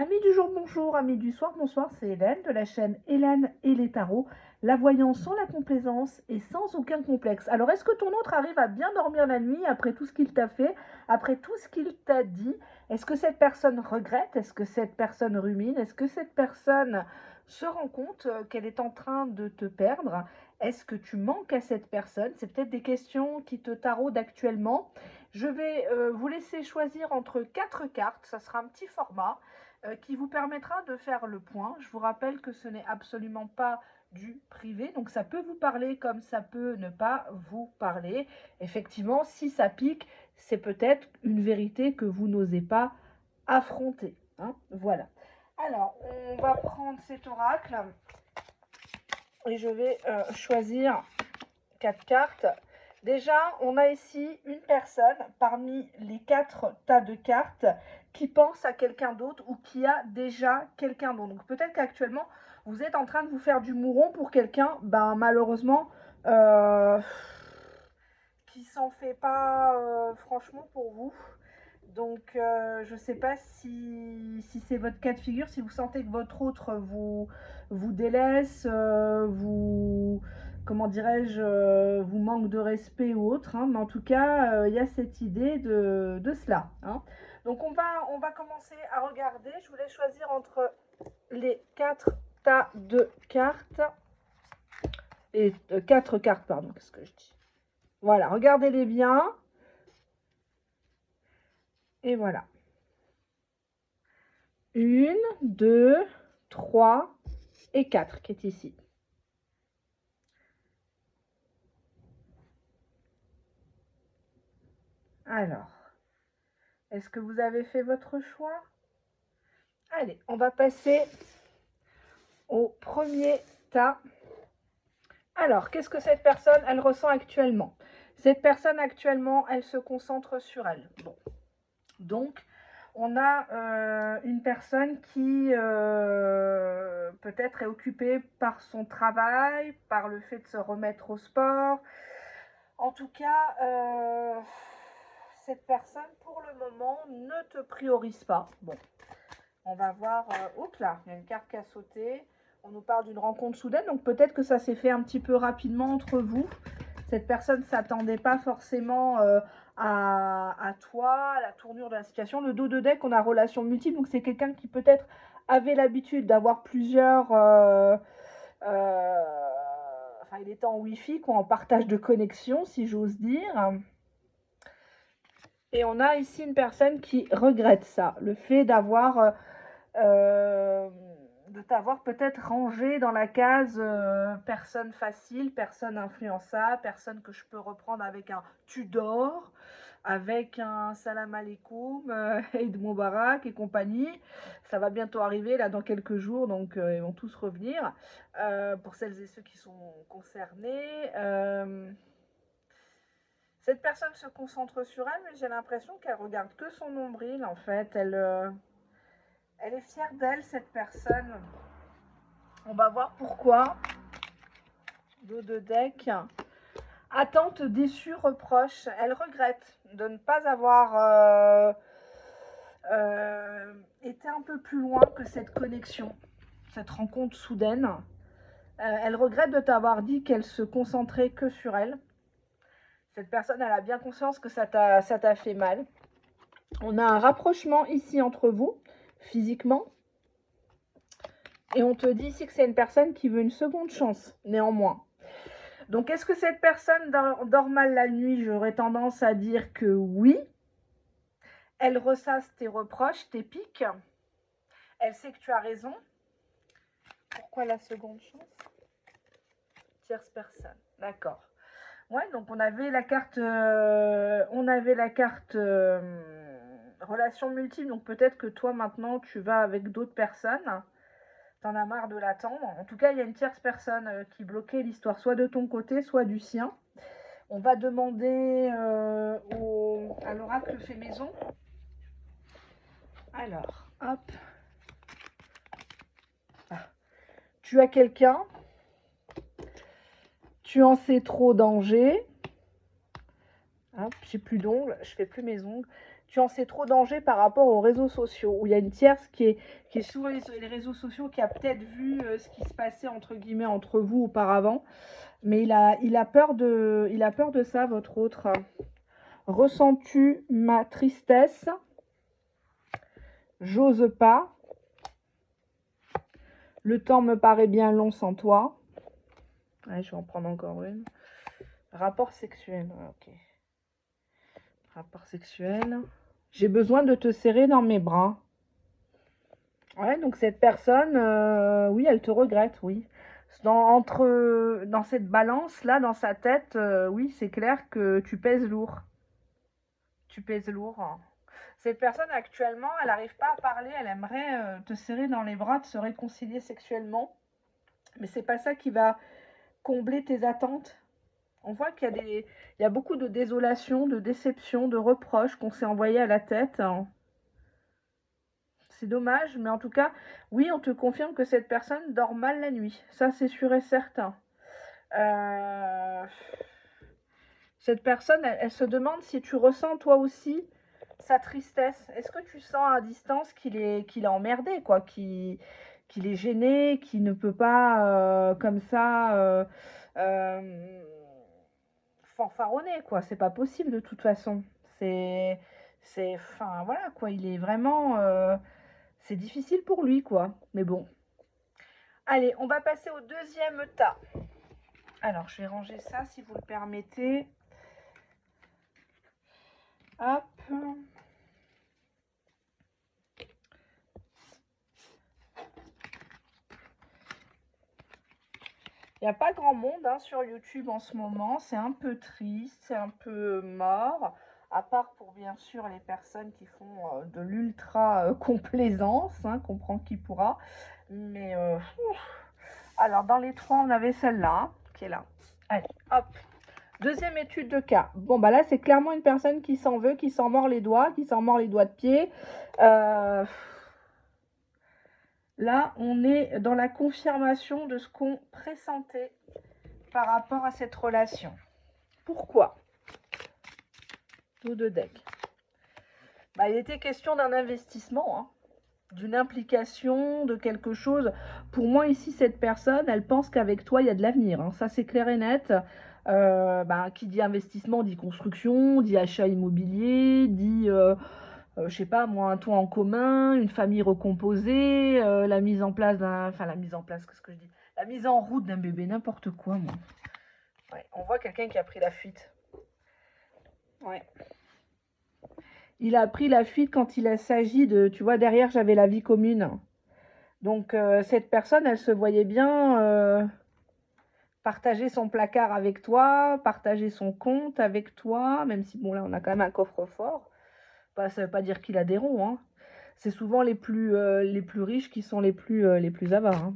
Amis du jour, bonjour, amis du soir, bonsoir, c'est Hélène de la chaîne Hélène et les tarots, la voyance sans la complaisance et sans aucun complexe. Alors, est-ce que ton autre arrive à bien dormir la nuit après tout ce qu'il t'a fait, après tout ce qu'il t'a dit? Est-ce que cette personne regrette? Est-ce que cette personne rumine? Est-ce que cette personne se rend compte qu'elle est en train de te perdre? Est-ce que tu manques à cette personne? C'est peut-être des questions qui te taraudent actuellement. Je vais vous laisser choisir entre 4 cartes, ça sera un petit format qui vous permettra de faire le point. Je vous rappelle que ce n'est absolument pas du privé, donc ça peut vous parler comme ça peut ne pas vous parler. Effectivement, si ça pique, c'est peut-être une vérité que vous n'osez pas affronter, hein. Voilà. Alors, on va prendre cet oracle et je vais choisir 4 cartes. Déjà, on a ici une personne parmi les 4 tas de cartes qui pense à quelqu'un d'autre ou qui a déjà quelqu'un d'autre. Donc peut-être qu'actuellement, vous êtes en train de vous faire du mouron pour quelqu'un, ben malheureusement, euh, qui s'en fait pas franchement pour vous. Donc je ne sais pas si c'est votre cas de figure, si vous sentez que votre autre vous délaisse, vous comment dirais-je, vous manque de respect ou autre, hein, mais en tout cas, il y a cette idée de cela, hein. Donc on va commencer à regarder. Je voulais choisir entre les 4 tas de cartes. Et 4 cartes, pardon, qu'est-ce que je dis? Voilà, regardez-les bien. Et voilà. 1, 2, 3 et 4 qui est ici. Alors, est-ce que vous avez fait votre choix? Allez, on va passer au premier tas. Alors, qu'est-ce que cette personne, elle ressent actuellement? Cette personne, actuellement, elle se concentre sur elle. Bon. Donc, on a une personne qui peut-être est occupée par son travail, par le fait de se remettre au sport. En tout cas, cette personne, pour le moment, ne te priorise pas. Bon, on va voir. Oups là, il y a une carte qui a sauté. On nous parle d'une rencontre soudaine, donc peut-être que ça s'est fait un petit peu rapidement entre vous. Cette personne ne s'attendait pas forcément à toi, à la tournure de la situation. Le dos de deck, on a relation multiple, donc c'est quelqu'un qui peut-être avait l'habitude d'avoir plusieurs... enfin, il était en Wi-Fi, quoi, en partage de connexion, si j'ose dire. Et on a ici une personne qui regrette ça, le fait d'avoir de t'avoir peut-être rangé dans la case personne facile, personne influençable, personne que je peux reprendre avec un tu dors, avec un salam alaikum, Eid Moubarak et compagnie. Ça va bientôt arriver là dans quelques jours, donc ils vont tous revenir. Pour celles et ceux qui sont concernés. Cette personne se concentre sur elle, mais j'ai l'impression qu'elle regarde que son nombril en fait. Elle est fière d'elle, cette personne. On va voir pourquoi. Dos de deck. Attente, déçue, reproche. Elle regrette de ne pas avoir été un peu plus loin que cette connexion, cette rencontre soudaine. Elle regrette de t'avoir dit qu'elle se concentrait que sur elle. Cette personne, elle a bien conscience que ça t'a fait mal. On a un rapprochement ici entre vous, physiquement. Et on te dit ici que c'est une personne qui veut une seconde chance, néanmoins. Donc, est-ce que cette personne dort mal la nuit? J'aurais tendance à dire que oui. Elle ressasse tes reproches, tes piques. Elle sait que tu as raison. Pourquoi la seconde chance? Tierce personne. D'accord. Ouais, donc on avait la carte, relation multiple. Donc peut-être que toi maintenant tu vas avec d'autres personnes. T'en as marre de l'attendre. En tout cas, il y a une tierce personne qui bloquait l'histoire, soit de ton côté, soit du sien. On va demander à l'oracle fait maison. Alors, hop. Ah. Tu as quelqu'un. Tu en sais trop, danger. Hop, j'ai plus d'ongles, je fais plus mes ongles. tu en sais trop danger par rapport aux réseaux sociaux, où il y a une tierce qui est sur les réseaux sociaux, qui a peut-être vu ce qui se passait entre guillemets entre vous auparavant, mais il a peur de ça, votre autre. Ressens-tu ma tristesse? J'ose pas. Le temps me paraît bien long sans toi. Ouais, je vais en prendre encore une. Rapport sexuel, ok. Rapport sexuel. J'ai besoin de te serrer dans mes bras. Ouais, donc cette personne, oui, elle te regrette, oui. Dans cette balance-là, dans sa tête, oui, c'est clair que tu pèses lourd. Tu pèses lourd. Cette personne, actuellement, elle n'arrive pas à parler, elle aimerait te serrer dans les bras, de se réconcilier sexuellement. Mais c'est pas ça qui va combler tes attentes. On voit il y a beaucoup de désolation, de déception, de reproches qu'on s'est envoyés à la tête. C'est dommage, mais en tout cas, oui, on te confirme que cette personne dort mal la nuit. Ça, c'est sûr et certain. Cette personne, elle se demande si tu ressens toi aussi sa tristesse. Est-ce que tu sens à distance qu'il est emmerdé, quoi, qu'il est gêné, qu'il ne peut pas comme ça fanfaronner, quoi. C'est pas possible de toute façon. Enfin voilà, quoi. Il est vraiment, c'est difficile pour lui, quoi. Mais bon. Allez, on va passer au deuxième tas. Alors, je vais ranger ça si vous le permettez. Hop. Il n'y a pas grand monde sur YouTube en ce moment. C'est un peu triste, c'est un peu mort. À part pour bien sûr les personnes qui font de l'ultra complaisance, comprend qui pourra. Mais alors dans les trois, on avait celle-là qui est là. Allez, hop. Deuxième étude de cas. Bon, bah là, c'est clairement une personne qui s'en veut, qui s'en mord les doigts, qui s'en mord les doigts de pied. Là, on est dans la confirmation de ce qu'on pressentait par rapport à cette relation. Pourquoi? Dos de deck. Bah, il était question d'un investissement, d'une implication, de quelque chose. Pour moi, ici, cette personne, elle pense qu'avec toi, il y a de l'avenir. Ça, c'est clair et net. Qui dit investissement, dit construction, dit achat immobilier, dit, je sais pas, moi, un toit en commun, une famille recomposée, la mise en place qu'est-ce que je dis? La mise en route d'un bébé, n'importe quoi, moi. Ouais, on voit quelqu'un qui a pris la fuite. Ouais. Il a pris la fuite quand il s'agit de... Tu vois, derrière, j'avais la vie commune. Donc, cette personne, elle se voyait bien partager son placard avec toi, partager son compte avec toi, même si, bon, là, on a quand même un coffre-fort. Ça ne veut pas dire qu'il a des ronds. C'est souvent les plus riches qui sont les plus avares.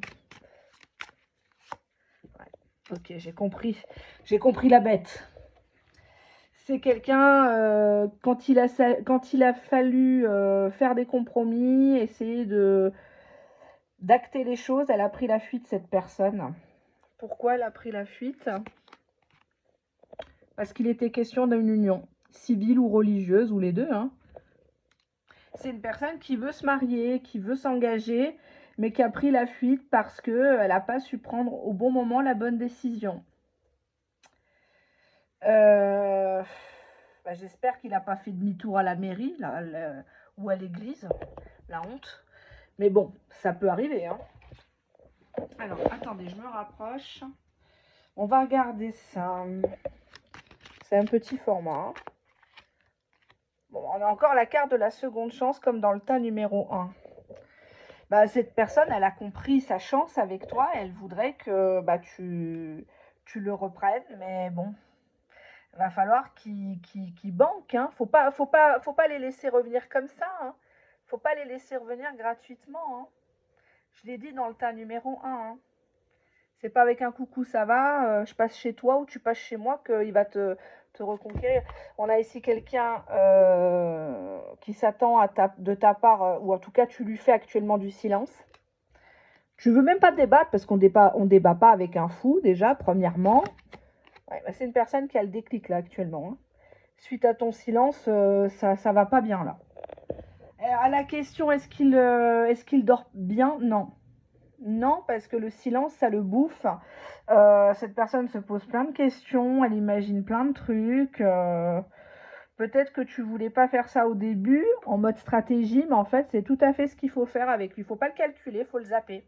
Ouais. Ok, j'ai compris. J'ai compris la bête. C'est quelqu'un, quand il a fallu faire des compromis, essayer d'acter les choses, elle a pris la fuite, cette personne. Pourquoi elle a pris la fuite? Parce qu'il était question d'une union civile ou religieuse, ou les deux. C'est une personne qui veut se marier, qui veut s'engager, mais qui a pris la fuite parce qu'elle n'a pas su prendre au bon moment la bonne décision. J'espère qu'il n'a pas fait demi-tour à la mairie ou à l'église. La honte. Mais bon, ça peut arriver. Alors, attendez, je me rapproche. On va regarder ça. C'est un petit format. Bon, on a encore la carte de la seconde chance comme dans le tas numéro 1. Cette personne, elle a compris sa chance avec toi. Elle voudrait que tu le reprennes. Mais bon, il va falloir qu'ils banquent. Faut pas les laisser revenir comme ça. Faut pas les laisser revenir gratuitement. Je l'ai dit dans le tas numéro 1. C'est pas avec un coucou ça va, je passe chez toi ou tu passes chez moi qu'il va te reconquérir. On a ici quelqu'un qui s'attend de ta part, ou en tout cas tu lui fais actuellement du silence. Tu veux même pas débattre parce qu'on débat pas avec un fou déjà, premièrement. Ouais, c'est une personne qui a le déclic là actuellement. suite à ton silence, ça va pas bien là. À la question, est-ce qu'il dort bien? Non. Non, parce que le silence, ça le bouffe. Cette personne se pose plein de questions, elle imagine plein de trucs. Peut-être que tu voulais pas faire ça au début, en mode stratégie, mais en fait, c'est tout à fait ce qu'il faut faire avec lui. Il faut pas le calculer, il faut le zapper.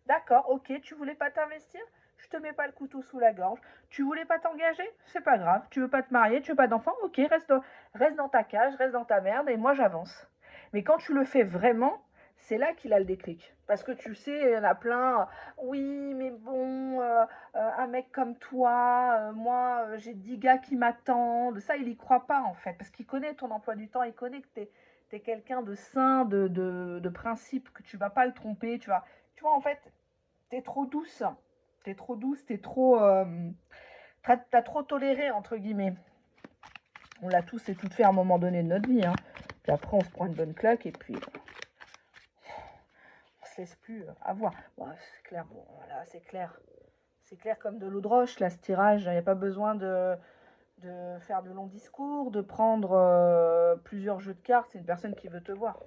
D'accord, ok, tu voulais pas t'investir? Je te mets pas le couteau sous la gorge. Tu voulais pas t'engager? C'est pas grave. Tu veux pas te marier? Tu veux pas d'enfant? Ok, reste dans ta cage, reste dans ta merde et moi j'avance. Mais quand tu le fais vraiment, c'est là qu'il a le déclic. Parce que tu sais, il y en a plein. Oui, mais bon, un mec comme toi, moi, j'ai 10 gars qui m'attendent. Ça, il y croit pas, en fait. Parce qu'il connaît ton emploi du temps, il connaît que t'es quelqu'un de sain, de principe, que tu vas pas le tromper. Tu vois, en fait, t'es trop douce. T'es trop douce, t'es trop. T'as trop toléré, entre guillemets. On l'a tous et toutes fait à un moment donné de notre vie. Hein. Puis après, on se prend une bonne claque et puis on se laisse plus avoir. Bon, c'est clair, bon, voilà, c'est clair. C'est clair comme de l'eau de roche, là, ce tirage. Il n'y a pas besoin de faire de longs discours, de prendre plusieurs jeux de cartes. C'est une personne qui veut te voir.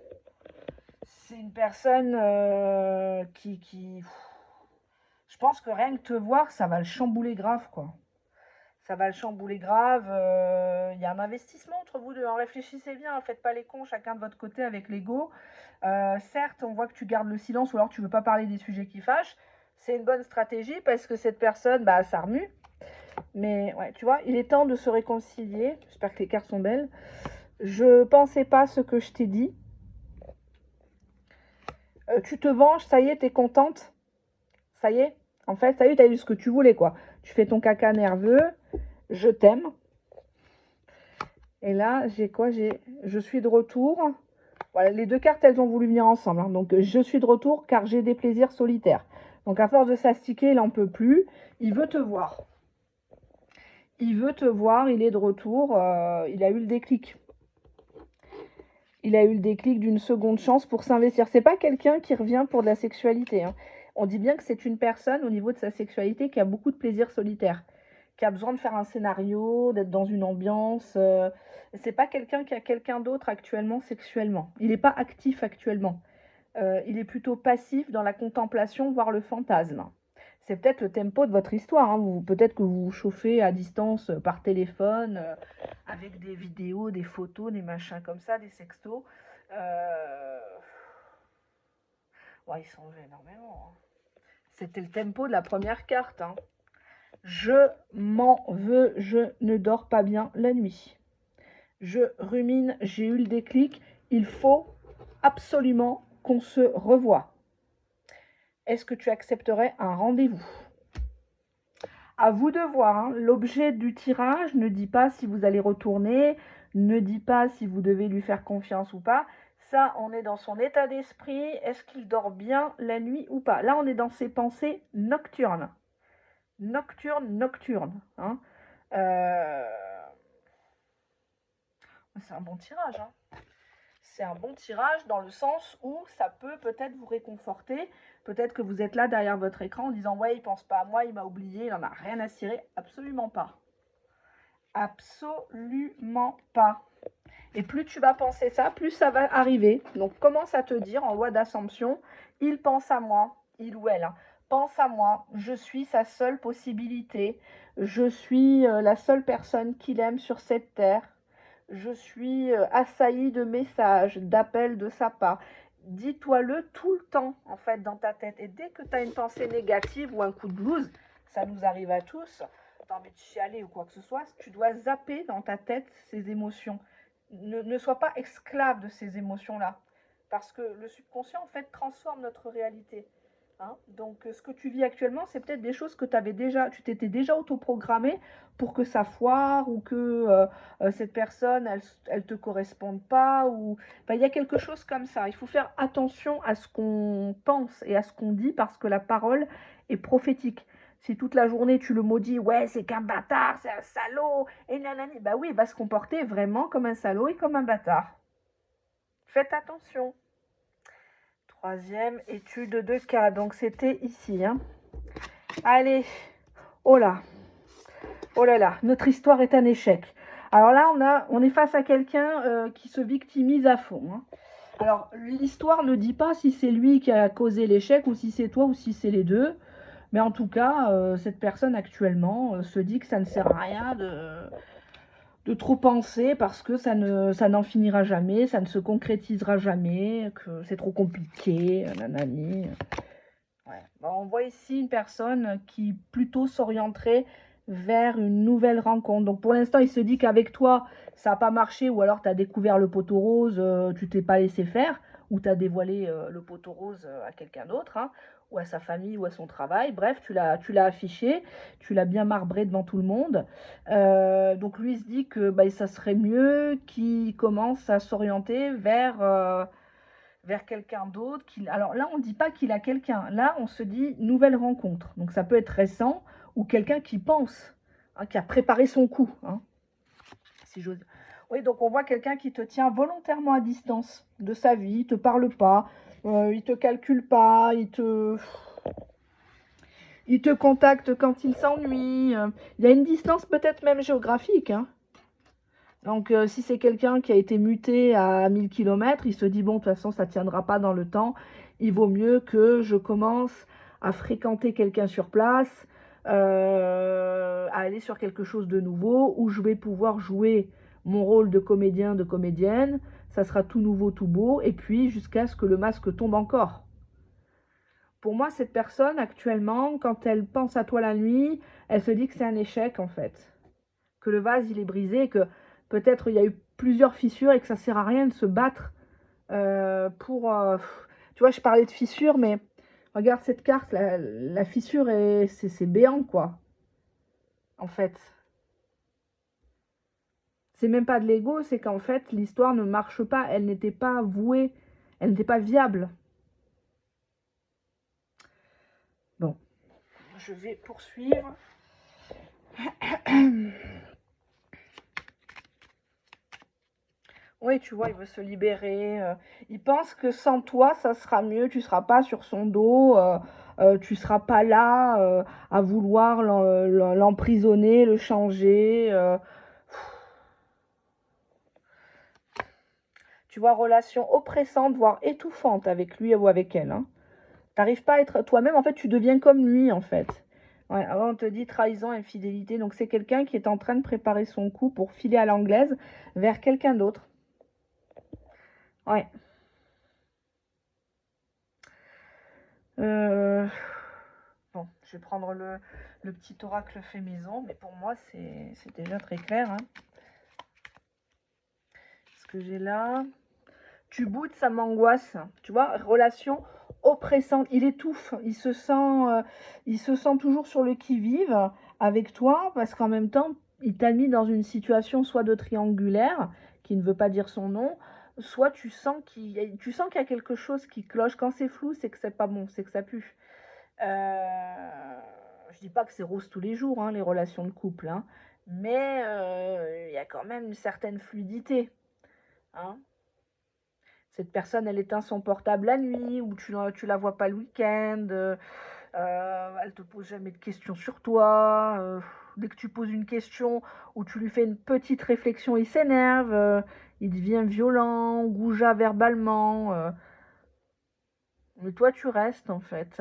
C'est une personne qui... Je pense que rien que te voir, ça va le chambouler grave, quoi. Ça va le chambouler grave. Il y a un investissement entre vous deux. Hein. Réfléchissez bien, faites pas les cons chacun de votre côté avec l'ego. Certes, on voit que tu gardes le silence ou alors tu veux pas parler des sujets qui fâchent. C'est une bonne stratégie parce que cette personne, bah, ça remue. Mais ouais, tu vois, il est temps de se réconcilier. J'espère que les cartes sont belles. Je pensais pas ce que je t'ai dit. Tu te venges, ça y est, t'es contente. Ça y est. En fait, ça y est, t'as eu ce que tu voulais, quoi. Tu fais ton caca nerveux. Je t'aime. Et là, j'ai quoi? Je suis de retour. Voilà, les deux cartes, elles ont voulu venir ensemble. Hein. Donc, je suis de retour car j'ai des plaisirs solitaires. Donc, à force de s'astiquer, il n'en peut plus. Il veut te voir. Il veut te voir, il est de retour. Il a eu le déclic. Il a eu le déclic d'une seconde chance pour s'investir. C'est pas quelqu'un qui revient pour de la sexualité. Hein. On dit bien que c'est une personne, au niveau de sa sexualité, qui a beaucoup de plaisirs solitaires. Qui a besoin de faire un scénario, d'être dans une ambiance. C'est pas quelqu'un qui a quelqu'un d'autre actuellement sexuellement. Il n'est pas actif actuellement. Il est plutôt passif dans la contemplation, voire le fantasme. C'est peut-être le tempo de votre histoire. Hein. Peut-être que vous vous chauffez à distance par téléphone, avec des vidéos, des photos, des machins comme ça, des sextos. Ouais, ils sont énormément. Hein. C'était le tempo de la première carte. Hein. Je m'en veux, je ne dors pas bien la nuit. Je rumine, j'ai eu le déclic. Il faut absolument qu'on se revoie. Est-ce que tu accepterais un rendez-vous? À vous de voir. Hein. L'objet du tirage ne dit pas si vous allez retourner, ne dit pas si vous devez lui faire confiance ou pas. Ça, on est dans son état d'esprit. Est-ce qu'il dort bien la nuit ou pas? Là, on est dans ses pensées nocturnes. Nocturne. Hein. C'est un bon tirage. Hein. C'est un bon tirage dans le sens où ça peut peut-être vous réconforter. Peut-être que vous êtes là derrière votre écran en disant « Ouais, il pense pas à moi, il m'a oublié, il n'en a rien à cirer. » Absolument pas. Absolument pas. Et plus tu vas penser ça, plus ça va arriver. Donc commence à te dire en loi d'Assomption, il pense à moi, il ou elle, hein, pense à moi, je suis sa seule possibilité, je suis la seule personne qu'il aime sur cette terre, je suis assailli de messages, d'appels de sa part. Dis-toi-le tout le temps, en fait, dans ta tête. Et dès que tu as une pensée négative ou un coup de blues, ça nous arrive à tous, tu as envie de chialer ou quoi que ce soit, tu dois zapper dans ta tête ces émotions. Ne sois pas esclave de ces émotions-là. Parce que le subconscient, en fait, transforme notre réalité. Hein. Donc, ce que tu vis actuellement, c'est peut-être des choses que tu t'étais déjà autoprogrammé pour que ça foire ou que cette personne, elle te corresponde pas. Ou... Enfin, il y a quelque chose comme ça. Il faut faire attention à ce qu'on pense et à ce qu'on dit parce que la parole est prophétique. Si toute la journée tu le maudis, ouais, c'est qu'un bâtard, c'est un salaud, et nanani, bah oui, il va se comporter vraiment comme un salaud et comme un bâtard. Faites attention. Troisième étude de cas, donc c'était ici. Hein. Allez, oh là là, notre histoire est un échec. Alors là, on est face à quelqu'un qui se victimise à fond. Hein. Alors, l'histoire ne dit pas si c'est lui qui a causé l'échec ou si c'est toi ou si c'est les deux. Mais en tout cas, cette personne actuellement se dit que ça ne sert à rien de trop penser parce que ça n'en finira jamais, ça ne se concrétisera jamais, que c'est trop compliqué, nanani. Ouais. Bon, on voit ici une personne qui plutôt s'orienterait vers une nouvelle rencontre. Donc pour l'instant, il se dit qu'avec toi, ça n'a pas marché ou alors tu as découvert le poteau rose, tu t'es pas laissé faire ou tu as dévoilé le poteau rose à quelqu'un d'autre, hein, ou à sa famille ou à son travail. Bref, tu l'as affiché, tu l'as bien marbré devant tout le monde. Donc lui il se dit que bah, ça serait mieux qu'il commence à s'orienter vers quelqu'un d'autre. Alors là, on ne dit pas qu'il a quelqu'un. Là, on se dit nouvelle rencontre. Donc ça peut être récent ou quelqu'un qui pense, hein, qui a préparé son coup. Hein, si j'ose. Oui, donc on voit quelqu'un qui te tient volontairement à distance de sa vie, il ne te parle pas, il ne te calcule pas, il te contacte quand il s'ennuie. Il y a une distance peut-être même géographique. Hein. Donc, si c'est quelqu'un qui a été muté à 1000 km, il se dit, bon, de toute façon, ça ne tiendra pas dans le temps. Il vaut mieux que je commence à fréquenter quelqu'un sur place, à aller sur quelque chose de nouveau, où je vais pouvoir jouer mon rôle de comédien, de comédienne. Ça sera tout nouveau, tout beau, et puis jusqu'à ce que le masque tombe encore. Pour moi, cette personne, actuellement, quand elle pense à toi la nuit, elle se dit que c'est un échec, en fait. Que le vase, il est brisé, que peut-être il y a eu plusieurs fissures et que ça ne sert à rien de se battre pour... tu vois, je parlais de fissures, mais regarde cette carte, la fissure, c'est béant, quoi, en fait. C'est même pas de l'ego, c'est qu'en fait, l'histoire ne marche pas, elle n'était pas vouée, elle n'était pas viable. Bon, je vais poursuivre. Oui, tu vois, il veut se libérer. Il pense que sans toi, ça sera mieux. Tu ne seras pas sur son dos. Tu ne seras pas là à vouloir l'emprisonner, le changer. Tu vois, relation oppressante, voire étouffante avec lui ou avec elle. Hein. Tu n'arrives pas à être toi-même. En fait, tu deviens comme lui, en fait. Ouais, alors on te dit trahison, infidélité. Donc, c'est quelqu'un qui est en train de préparer son coup pour filer à l'anglaise vers quelqu'un d'autre. Ouais. Bon, je vais prendre le petit oracle fait maison, mais pour moi, c'est déjà très clair. Hein. Ce que j'ai là, tu boudes, ça m'angoisse. Tu vois, relation oppressante. Il étouffe, il se sent toujours sur le qui-vive avec toi, parce qu'en même temps, il t'a mis dans une situation soit de triangulaire, qui ne veut pas dire son nom, soit tu sens qu'il y a quelque chose qui cloche. Quand c'est flou, c'est que c'est pas bon, c'est que ça pue. Je dis pas que c'est rose tous les jours, hein, les relations de couple, hein, mais il y a quand même une certaine fluidité. Hein. Cette personne, elle éteint son portable la nuit, ou tu la vois pas le week-end, elle te pose jamais de questions sur toi. Dès que tu poses une question ou tu lui fais une petite réflexion, il s'énerve, il devient violent, goujat verbalement. Mais toi, tu restes en fait.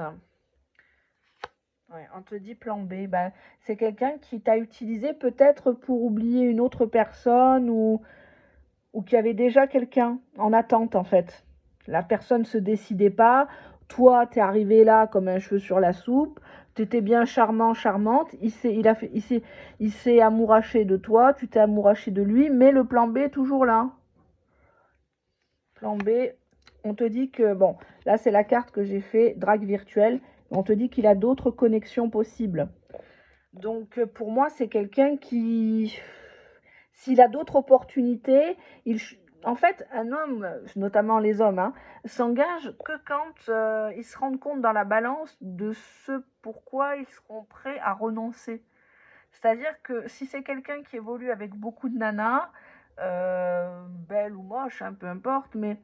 Ouais, on te dit plan B, bah, c'est quelqu'un qui t'a utilisé peut-être pour oublier une autre personne ou qui avait déjà quelqu'un en attente en fait. La personne ne se décidait pas, toi t'es arrivé là comme un cheveu sur la soupe, t'étais bien charmant, charmante, il s'est amouraché de toi, tu t'es amouraché de lui, mais le plan B est toujours là. Plan B, on te dit que, bon, là c'est la carte que j'ai fait, drague virtuelle, on te dit qu'il a d'autres connexions possibles. Donc pour moi, c'est quelqu'un qui, s'il a d'autres opportunités, en fait, un homme, notamment les hommes, hein, s'engage que quand ils se rendent compte dans la balance de ce pourquoi ils seront prêts à renoncer. C'est-à-dire que si c'est quelqu'un qui évolue avec beaucoup de nanas, belles ou moches, hein, peu importe, mais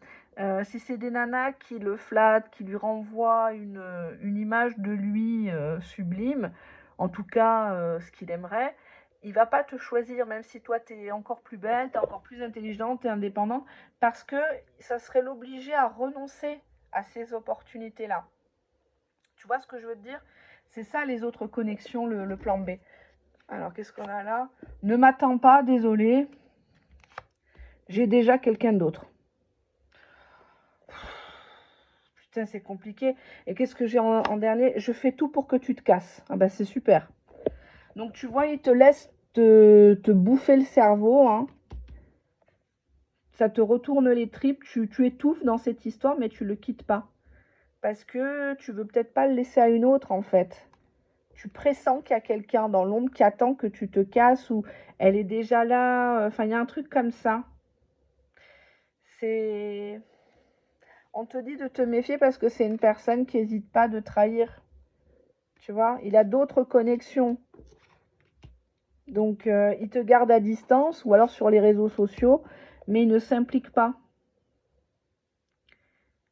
si c'est des nanas qui le flattent, qui lui renvoient une image de lui sublime, en tout cas ce qu'il aimerait, il va pas te choisir, même si toi, tu es encore plus belle, tu es encore plus intelligente, tu es indépendante, parce que ça serait l'obliger à renoncer à ces opportunités-là. Tu vois ce que je veux te dire? C'est ça les autres connexions, le plan B. Alors, qu'est-ce qu'on a là? Ne m'attends pas, désolé. J'ai déjà quelqu'un d'autre. Putain, c'est compliqué. Et qu'est-ce que j'ai en dernier? Je fais tout pour que tu te casses. Ah bah c'est super. Donc tu vois, il te laisse te bouffer le cerveau. Hein. Ça te retourne les tripes. Tu étouffes dans cette histoire, mais tu le quittes pas. Parce que tu veux peut-être pas le laisser à une autre, en fait. Tu pressens qu'il y a quelqu'un dans l'ombre qui attend que tu te casses ou elle est déjà là. Enfin, il y a un truc comme ça. C'est... On te dit de te méfier parce que c'est une personne qui n'hésite pas de trahir. Tu vois, il a d'autres connexions. Donc, il te garde à distance ou alors sur les réseaux sociaux, mais il ne s'implique pas.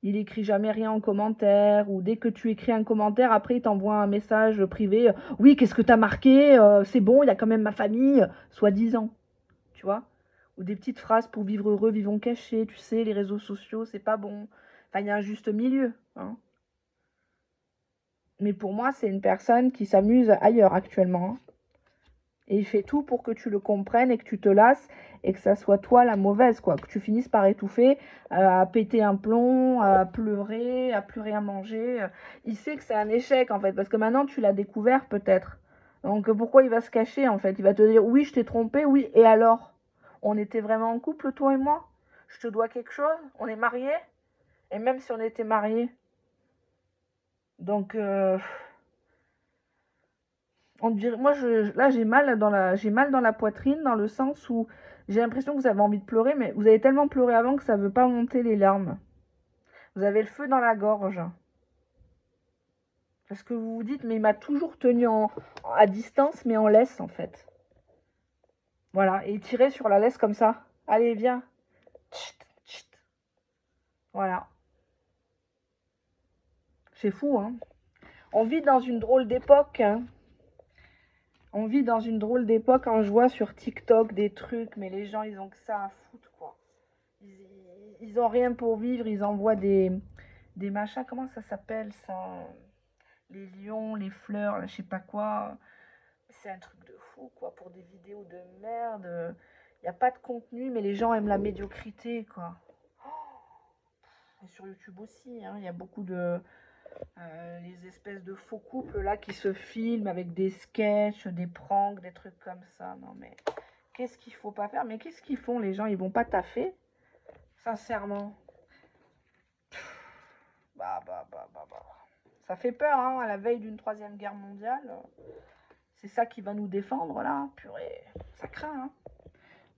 Il écrit jamais rien en commentaire, ou dès que tu écris un commentaire, après il t'envoie un message privé. Oui, qu'est-ce que t'as marqué? C'est bon, il y a quand même ma famille, soi-disant. Tu vois? Ou des petites phrases pour vivre heureux, vivons cachés. Tu sais, les réseaux sociaux, c'est pas bon. Enfin, il y a un juste milieu. Hein. Mais pour moi, c'est une personne qui s'amuse ailleurs actuellement. Hein. Et il fait tout pour que tu le comprennes et que tu te lasses et que ça soit toi la mauvaise, quoi. Que tu finisses par étouffer, à péter un plomb, à pleurer à manger. Il sait que c'est un échec, en fait, parce que maintenant, tu l'as découvert, peut-être. Donc, pourquoi il va se cacher, en fait? Il va te dire, oui, je t'ai trompé, oui, et alors? On était vraiment en couple, toi et moi? Je te dois quelque chose? On est mariés? Et même si on était mariés. Donc, on dirait, moi, là, j'ai mal dans la poitrine, dans le sens où j'ai l'impression que vous avez envie de pleurer, mais vous avez tellement pleuré avant que ça ne veut pas monter les larmes. Vous avez le feu dans la gorge. Parce que vous vous dites, mais il m'a toujours tenu à distance, mais en laisse, en fait. Voilà, et il tirait sur la laisse comme ça. Allez, viens. Tchit, tchit. Voilà. C'est fou, hein. On vit dans une drôle d'époque, hein. On vit dans une drôle d'époque quand je vois sur TikTok des trucs, mais les gens, ils ont que ça à foutre, quoi. Ils ont rien pour vivre, ils envoient des machins, comment ça s'appelle ça? Les lions, les fleurs, là, je sais pas quoi. C'est un truc de fou, quoi, pour des vidéos de merde. Il n'y a pas de contenu, mais les gens aiment la médiocrité, quoi. Et sur YouTube aussi, hein, il y a beaucoup de... les espèces de faux couples, là, qui se filment avec des sketchs, des pranks, des trucs comme ça. Non, mais qu'est-ce qu'il faut pas faire? Mais qu'est-ce qu'ils font, les gens? Ils vont pas taffer? Sincèrement. Bah. Ça fait peur, hein, à la veille d'une troisième guerre mondiale. C'est ça qui va nous défendre, là. Purée, ça craint, hein.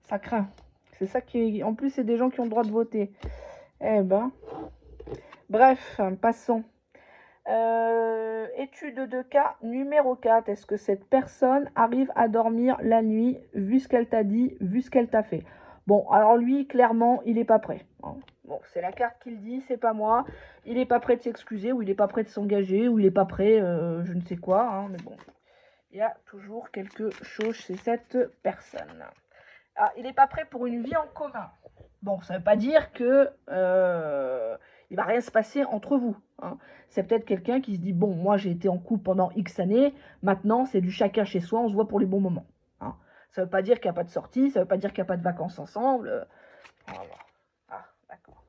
Ça craint. C'est ça qui... En plus, c'est des gens qui ont le droit de voter. Eh ben... Bref, passons. Étude de cas numéro 4. Est-ce que cette personne arrive à dormir la nuit, vu ce qu'elle t'a dit, vu ce qu'elle t'a fait? Bon, alors lui, clairement, il n'est pas prêt. Hein. Bon, c'est la carte qui le dit, c'est pas moi. Il n'est pas prêt de s'excuser, ou il n'est pas prêt de s'engager, ou il n'est pas prêt, je ne sais quoi. Hein, mais bon, il y a toujours quelque chose chez cette personne. Ah, il n'est pas prêt pour une vie en commun. Bon, ça ne veut pas dire que il va rien se passer entre vous. Hein. C'est peut-être quelqu'un qui se dit, bon, moi j'ai été en couple pendant X années, maintenant c'est du chacun chez soi, on se voit pour les bons moments. Hein. Ça ne veut pas dire qu'il n'y a pas de sortie, ça ne veut pas dire qu'il n'y a pas de vacances ensemble. Voilà. Ah, d'accord.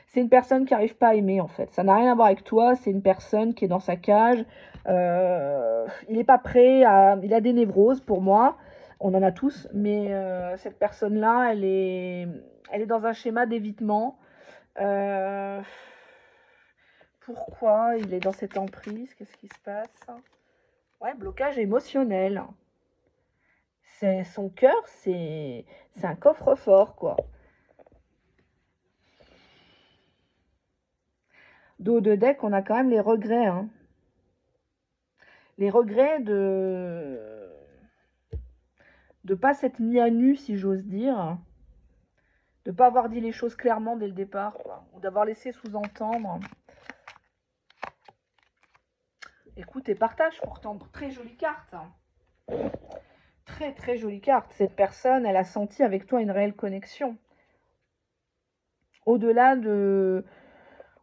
C'est une personne qui n'arrive pas à aimer, en fait. Ça n'a rien à voir avec toi, c'est une personne qui est dans sa cage. Il n'est pas prêt à... Il a des névroses, pour moi. On en a tous, mais cette personne-là, elle est dans un schéma d'évitement. Pourquoi il est dans cette emprise? Qu'est-ce qui se passe? Ouais, blocage émotionnel. Son cœur, c'est un coffre-fort, quoi. Dos de deck, on a quand même les regrets. Hein. Les regrets de pas s'être mis à nu, si j'ose dire. De pas avoir dit les choses clairement dès le départ, quoi. Ou d'avoir laissé sous-entendre. Écoute et partage pourtant, très jolie carte. très très jolie carte. Cette personne, elle a senti avec toi une réelle connexion. Au-delà de,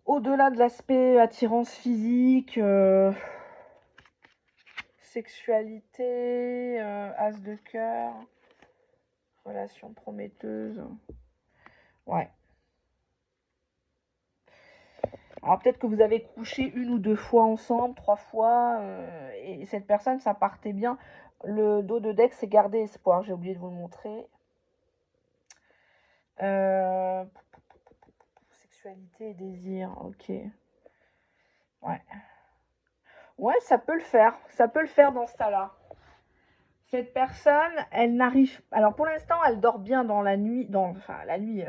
au-delà de l'aspect attirance physique, sexualité, as de cœur, relation prometteuse. Ouais. Alors peut-être que vous avez couché 1 ou 2 fois ensemble, 3 fois, et cette personne, ça partait bien. Le dos de deck, c'est garder espoir. J'ai oublié de vous le montrer. Sexualité et désir, ok. Ouais. Ouais, ça peut le faire. Ça peut le faire dans ce cas-là. Cette personne, elle n'arrive... Alors pour l'instant, elle dort bien dans la nuit. Enfin, la nuit,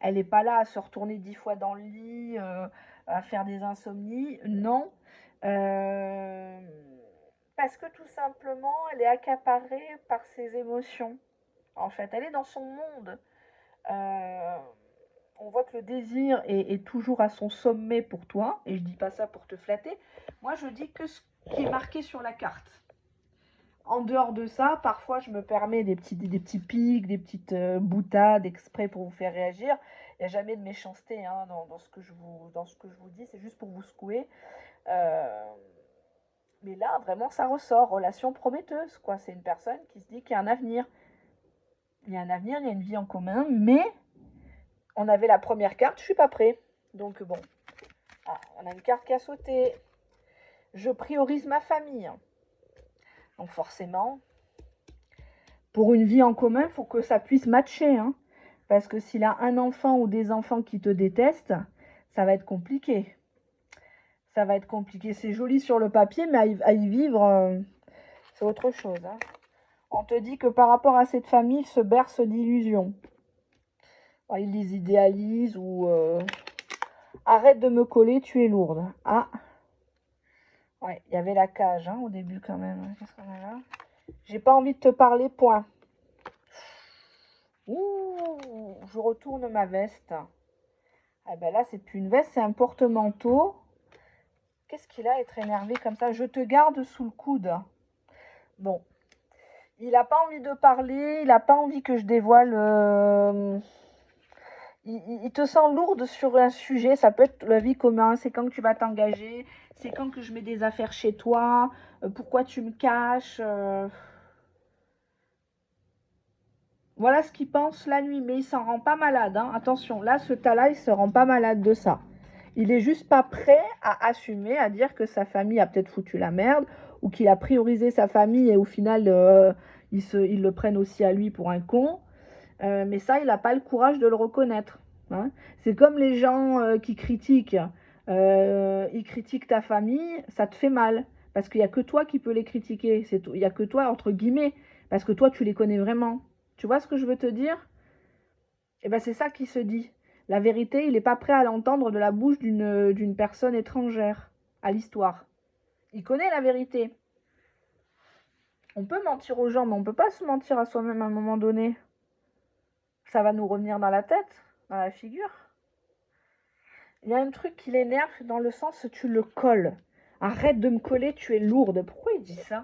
elle n'est pas là à se retourner 10 fois dans le lit, à faire des insomnies. Non. Euh, Parce que tout simplement, elle est accaparée par ses émotions. En fait, elle est dans son monde. Euh, on voit que le désir est toujours à son sommet pour toi. Et je dis pas ça pour te flatter. Moi, je dis que ce qui est marqué sur la carte. En dehors de ça, parfois je me permets des petits pics, des petites boutades exprès pour vous faire réagir. Il n'y a jamais de méchanceté hein, dans ce que je vous dis, c'est juste pour vous secouer. Euh, mais là, vraiment, ça ressort. Relation prometteuse, quoi. C'est une personne qui se dit qu'il y a un avenir. Il y a un avenir, il y a une vie en commun, mais on avait la première carte, je suis pas prêt. Donc bon, on a une carte qui a sauté. Je priorise ma famille. Donc forcément, pour une vie en commun, il faut que ça puisse matcher. Hein. Parce que s'il a un enfant ou des enfants qui te détestent, ça va être compliqué. Ça va être compliqué. C'est joli sur le papier, mais à y vivre, c'est autre chose. Hein. On te dit que par rapport à cette famille, il se berce d'illusions. Il les idéalise ou... Arrête de me coller, tu es lourde. Ah, ouais, il y avait la cage hein, au début quand même. Qu'est-ce qu'on a là? J'ai pas envie de te parler, point. Ouh, je retourne ma veste. Ah ben là, c'est plus une veste, c'est un porte-manteau. Qu'est-ce qu'il a à être énervé comme ça? Je te garde sous le coude. Bon. Il n'a pas envie de parler, il n'a pas envie que je dévoile... Il te sent lourde sur un sujet, ça peut être la vie commune, c'est quand que tu vas t'engager, c'est quand que je mets des affaires chez toi, pourquoi tu me caches... Voilà ce qu'il pense la nuit, mais il s'en rend pas malade. Hein. Attention, là, ce tas-là, il se rend pas malade de ça. Il est juste pas prêt à assumer, à dire que sa famille a peut-être foutu la merde, ou qu'il a priorisé sa famille et au final, ils le prennent aussi à lui pour un con. Mais ça, il n'a pas le courage de le reconnaître. Hein. C'est comme les gens qui critiquent. Ils critiquent ta famille, ça te fait mal. Parce qu'il n'y a que toi qui peux les critiquer. Il n'y a que toi, entre guillemets. Parce que toi, tu les connais vraiment. Tu vois ce que je veux te dire? Eh bien, c'est ça qui se dit. La vérité, il n'est pas prêt à l'entendre de la bouche d'une personne étrangère à l'histoire. Il connaît la vérité. On peut mentir aux gens, mais on ne peut pas se mentir à soi-même à un moment donné. Ça va nous revenir dans la tête, dans la figure. Il y a un truc qui l'énerve dans le sens où tu le colles. Arrête de me coller, tu es lourde. Pourquoi il dit ça?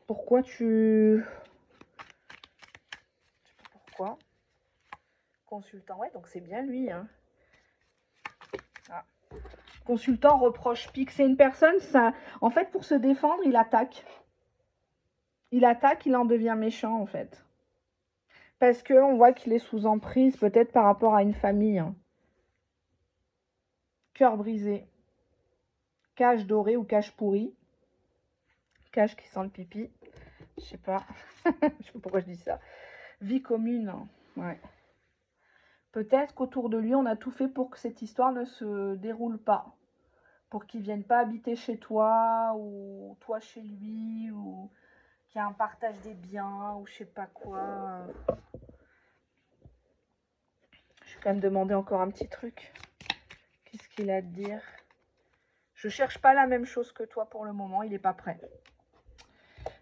Pourquoi tu... Je sais pas pourquoi. Consultant, ouais, donc c'est bien lui. Hein. Ah. Consultant, reproche, pique. C'est une personne, ça... En fait, pour se défendre, il attaque. Il attaque, il en devient méchant, en fait. Parce qu'on voit qu'il est sous emprise, peut-être par rapport à une famille. Hein. Cœur brisé. Cage dorée ou cage pourrie. Cage qui sent le pipi. Je sais pas. Je sais pas pourquoi je dis ça. Vie commune. Hein. Ouais. Peut-être qu'autour de lui, on a tout fait pour que cette histoire ne se déroule pas. Pour qu'il ne vienne pas habiter chez toi, ou toi chez lui, ou qu'il y ait un partage des biens, ou je sais pas quoi. Je vais quand même demander encore un petit truc. Qu'est-ce qu'il a à te dire? Je cherche pas la même chose que toi pour le moment, il n'est pas prêt.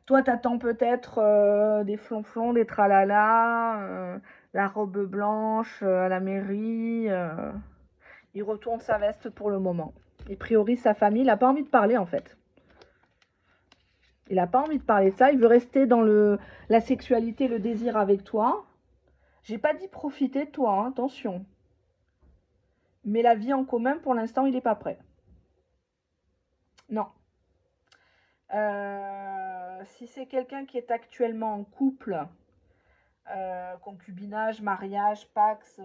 Toi, t'attends peut-être des flonflons, des tralala, la robe blanche à la mairie. Il retourne sa veste pour le moment. Il priorise sa famille, il n'a pas envie de parler en fait. Il n'a pas envie de parler de ça. Il veut rester dans la sexualité, le désir avec toi. J'ai pas dit profiter de toi, hein, attention. Mais la vie en commun, pour l'instant, il n'est pas prêt. Non. Si c'est quelqu'un qui est actuellement en couple, concubinage, mariage, pax,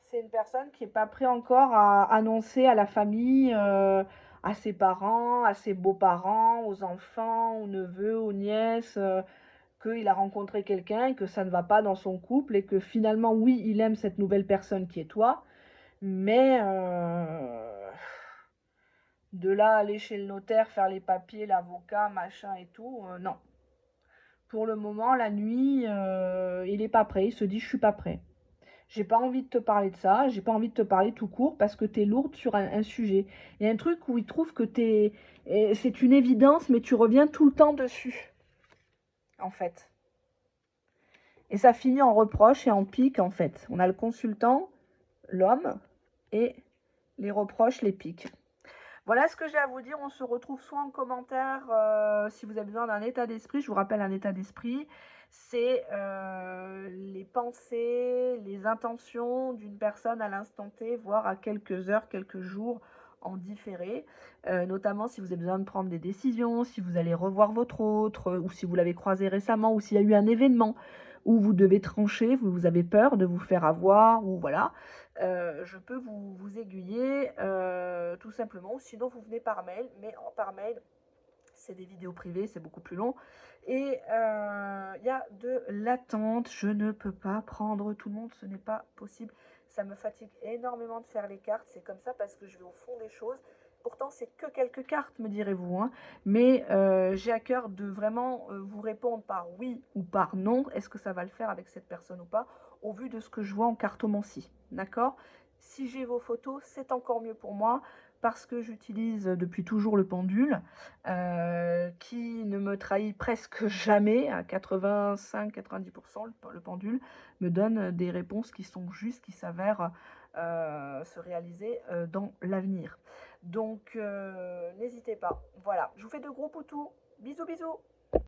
c'est une personne qui n'est pas prêt encore à annoncer à la famille, à ses parents, à ses beaux-parents, aux enfants, aux neveux, aux nièces, qu'il a rencontré quelqu'un et que ça ne va pas dans son couple et que finalement, oui, il aime cette nouvelle personne qui est toi, mais de là aller chez le notaire, faire les papiers, l'avocat, machin et tout, non. Pour le moment, la nuit, il est pas prêt. Il se dit, je suis pas prêt. J'ai pas envie de te parler de ça. J'ai pas envie de te parler tout court parce que tu es lourde sur un sujet. Il y a un truc où il trouve que c'est une évidence, mais tu reviens tout le temps dessus, en fait. Et ça finit en reproche et en pique, en fait. On a le consultant, l'homme, et les reproches, les piques. Voilà ce que j'ai à vous dire. On se retrouve soit en commentaire si vous avez besoin d'un état d'esprit. Je vous rappelle, un état d'esprit, c'est les pensées, les intentions d'une personne à l'instant T, voire à quelques heures, quelques jours en différé. Notamment si vous avez besoin de prendre des décisions, si vous allez revoir votre autre, ou si vous l'avez croisé récemment, ou s'il y a eu un événement où vous devez trancher, vous avez peur de vous faire avoir, ou voilà. Je peux vous aiguiller tout simplement, ou sinon vous venez par mail, mais par mail, c'est des vidéos privées, c'est beaucoup plus long, et il y a de l'attente, je ne peux pas prendre tout le monde, ce n'est pas possible, ça me fatigue énormément de faire les cartes, c'est comme ça parce que je vais au fond des choses. Pourtant, c'est que quelques cartes, me direz-vous, hein. Mais j'ai à cœur de vraiment vous répondre par oui ou par non. Est-ce que ça va le faire avec cette personne ou pas, au vu de ce que je vois en cartomancie, d'accord? Si j'ai vos photos, c'est encore mieux pour moi, parce que j'utilise depuis toujours le pendule, qui ne me trahit presque jamais, à 85-90%, le pendule me donne des réponses qui sont justes, qui s'avèrent se réaliser dans l'avenir. Donc, n'hésitez pas. Voilà, je vous fais de gros poutous. Bisous, bisous.